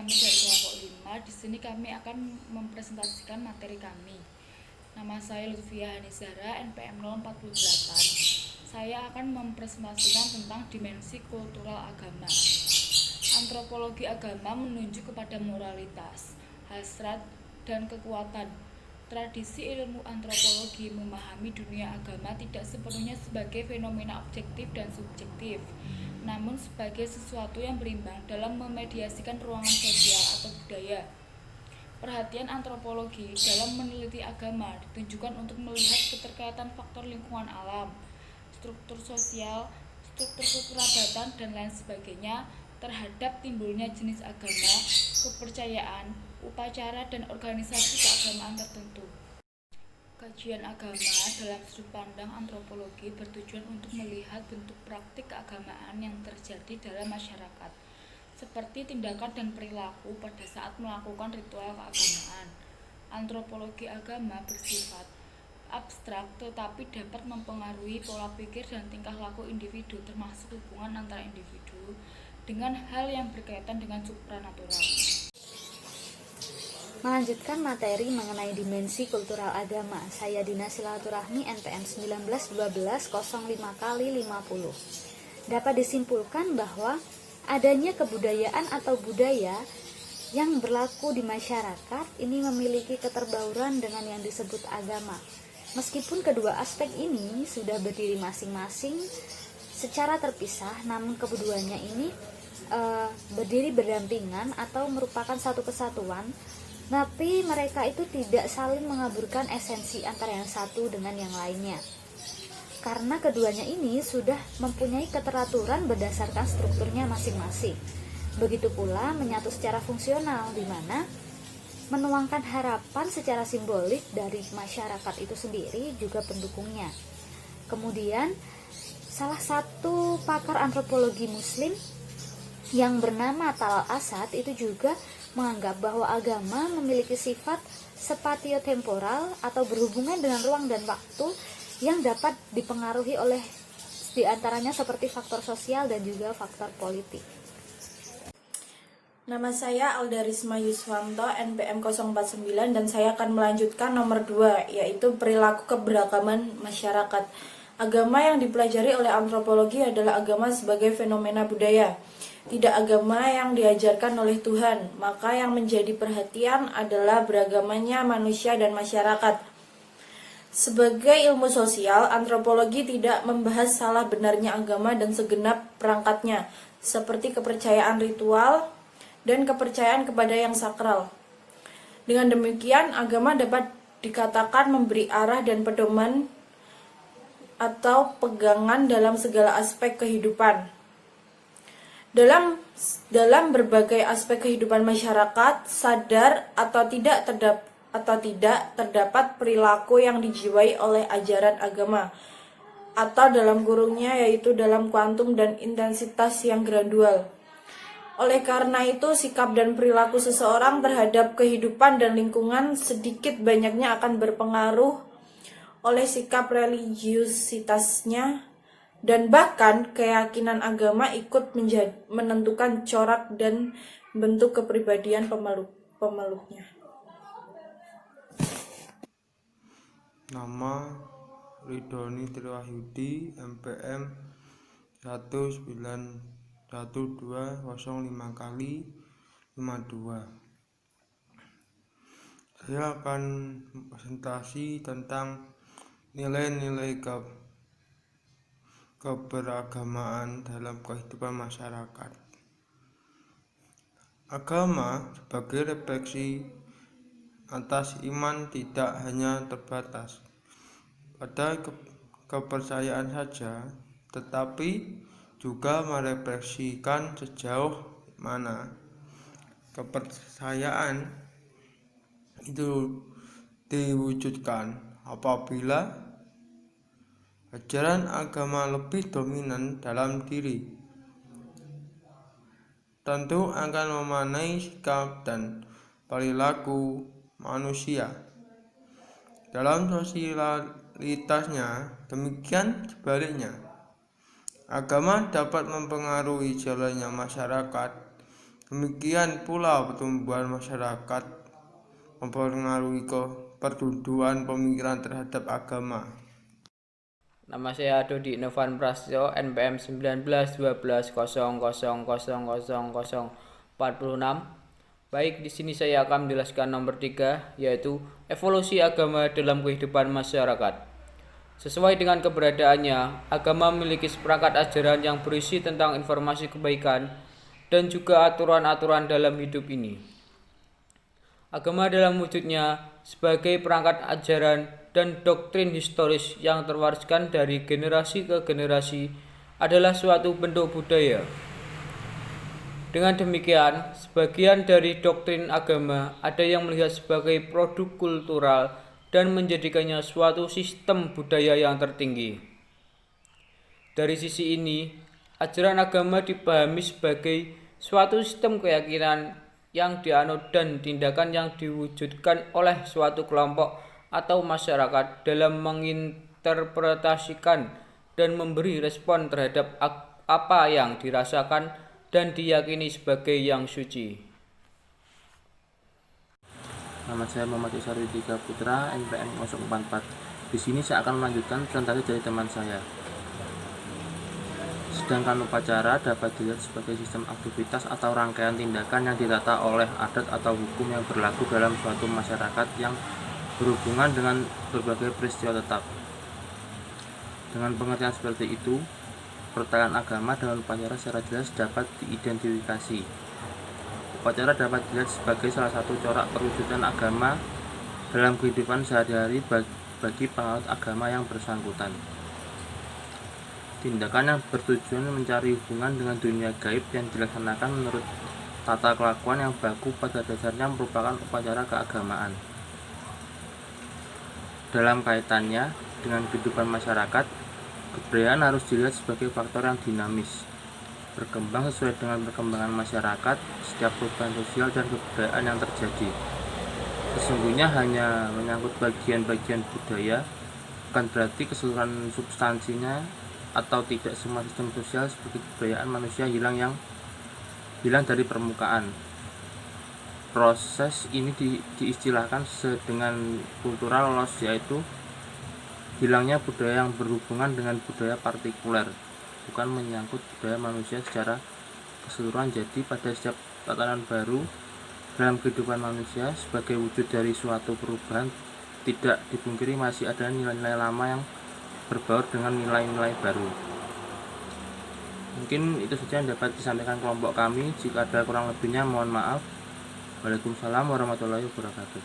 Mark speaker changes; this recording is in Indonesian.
Speaker 1: kami dari kelompok 5. Di sini kami akan mempresentasikan materi kami. Nama saya Lutfia Hanizara, NPM 048. Saya akan mempresentasikan tentang dimensi kultural agama. Antropologi agama menunjuk kepada moralitas, hasrat, dan kekuatan. Tradisi ilmu antropologi memahami dunia agama tidak sepenuhnya sebagai fenomena objektif dan subjektif, namun sebagai sesuatu yang berimbang dalam memediasikan ruangan sosial atau budaya. Perhatian antropologi dalam meneliti agama ditunjukkan untuk melihat keterkaitan faktor lingkungan alam, struktur sosial, struktur kekerabatan, dan lain sebagainya terhadap timbulnya jenis agama, kepercayaan, upacara, dan organisasi keagamaan tertentu. Kajian agama dalam sudut pandang antropologi bertujuan untuk melihat bentuk praktik keagamaan yang terjadi dalam masyarakat, seperti tindakan dan perilaku pada saat melakukan ritual keagamaan. Antropologi agama bersifat abstrak tetapi dapat mempengaruhi pola pikir dan tingkah laku individu, termasuk hubungan antara individu dengan hal yang berkaitan dengan supranatural.
Speaker 2: Melanjutkan materi mengenai dimensi kultural agama. Saya Dina Silaturahmi, NPM 1912-05x50. Dapat disimpulkan bahwa adanya kebudayaan atau budaya yang berlaku di masyarakat ini memiliki keterbauran dengan yang disebut agama. Meskipun kedua aspek ini sudah berdiri masing-masing secara terpisah, namun keduanya ini berdiri berdampingan atau merupakan satu kesatuan, tapi mereka itu tidak saling mengaburkan esensi antara yang satu dengan yang lainnya. Karena keduanya ini sudah mempunyai keteraturan berdasarkan strukturnya masing-masing. Begitu pula menyatu secara fungsional, di mana menuangkan harapan secara simbolik dari masyarakat itu sendiri juga pendukungnya. Kemudian salah satu pakar antropologi muslim yang bernama Talal Asad itu juga menganggap bahwa agama memiliki sifat spatiotemporal atau berhubungan dengan ruang dan waktu yang dapat dipengaruhi oleh diantaranya seperti faktor sosial dan juga faktor politik.
Speaker 3: Nama saya Alda Risma Yuswanto, NPM 049, dan saya akan melanjutkan nomor 2, yaitu perilaku keberagaman masyarakat. Agama yang dipelajari oleh antropologi adalah agama sebagai fenomena budaya, tidak agama yang diajarkan oleh Tuhan. Maka yang menjadi perhatian adalah beragamanya manusia dan masyarakat. Sebagai ilmu sosial, antropologi tidak membahas salah benarnya agama dan segenap perangkatnya, seperti kepercayaan ritual dan kepercayaan kepada yang sakral. Dengan demikian, agama dapat dikatakan memberi arah dan pedoman atau pegangan dalam segala aspek kehidupan. Dalam berbagai aspek kehidupan masyarakat, sadar atau tidak terdapat perilaku yang dijiwai oleh ajaran agama, atau dalam kurungnya yaitu dalam kuantum dan intensitas yang gradual. Oleh karena itu, sikap dan perilaku seseorang terhadap kehidupan dan lingkungan sedikit banyaknya akan berpengaruh oleh sikap religiusitasnya, dan bahkan keyakinan agama ikut menentukan corak dan bentuk kepribadian pemeluknya.
Speaker 4: Nama Ridhoni Triwahyudi, NPM 1912-05x52. Saya akan presentasi tentang nilai-nilai keberagamaan dalam kehidupan masyarakat. Agama sebagai refleksi atas iman tidak hanya terbatas pada kepercayaan saja, tetapi juga merefleksikan sejauh mana kepercayaan itu diwujudkan apabila ajaran agama lebih dominan dalam diri. Tentu akan memaknai sikap dan perilaku manusia dalam sosialitasnya. Demikian sebaliknya, agama dapat mempengaruhi jalannya masyarakat Demikian pula pertumbuhan masyarakat mempengaruhi keperdudukan pemikiran terhadap agama.
Speaker 5: Nama saya Dodi Novan Prasetyo, NPM 191200000046. Baik, di sini saya akan menjelaskan nomor 3, yaitu evolusi agama dalam kehidupan masyarakat. Sesuai dengan keberadaannya, agama memiliki seperangkat ajaran yang berisi tentang informasi kebaikan dan juga aturan-aturan dalam hidup ini. Agama dalam wujudnya sebagai perangkat ajaran dan doktrin historis yang terwariskan dari generasi ke generasi adalah suatu bentuk budaya. Dengan demikian, sebagian dari doktrin agama ada yang melihat sebagai produk kultural dan menjadikannya suatu sistem budaya yang tertinggi. Dari sisi ini, ajaran agama dipahami sebagai suatu sistem keyakinan yang dianut dan tindakan yang diwujudkan oleh suatu kelompok atau masyarakat dalam menginterpretasikan dan memberi respon terhadap apa yang dirasakan dan diyakini sebagai yang suci.
Speaker 6: Nama saya Muhammad Isar Widika Putra, NPM 044. Di sini saya akan melanjutkan presentasi dari teman saya. Sedangkan upacara dapat dilihat sebagai sistem aktivitas atau rangkaian tindakan yang ditata oleh adat atau hukum yang berlaku dalam suatu masyarakat yang berhubungan dengan berbagai peristiwa tetap. Dengan pengertian seperti itu, pertentangan agama dengan upacara secara jelas dapat diidentifikasi. Upacara dapat dilihat sebagai salah satu corak perwujudan agama dalam kehidupan sehari-hari bagi penganut agama yang bersangkutan. Tindakan yang bertujuan mencari hubungan dengan dunia gaib yang dilaksanakan menurut tata kelakuan yang baku pada dasarnya merupakan upacara keagamaan. Dalam kaitannya dengan kehidupan masyarakat, kebudayaan harus dilihat sebagai faktor yang dinamis, berkembang sesuai dengan perkembangan masyarakat, setiap perubahan sosial dan kebudayaan yang terjadi. Sesungguhnya hanya menyangkut bagian-bagian budaya, bukan berarti keseluruhan substansinya atau tidak semua sistem sosial seperti kebudayaan manusia hilang dari permukaan. Proses ini diistilahkan dengan cultural loss, yaitu hilangnya budaya yang berhubungan dengan budaya partikuler, bukan menyangkut budaya manusia secara keseluruhan. Jadi pada setiap tatanan baru dalam kehidupan manusia sebagai wujud dari suatu perubahan, tidak dipungkiri masih ada nilai-nilai lama yang berbaur dengan nilai-nilai baru. Mungkin itu saja yang dapat disampaikan kelompok kami. Jika ada kurang lebihnya mohon maaf. Waalaikumsalam warahmatullahi wabarakatuh.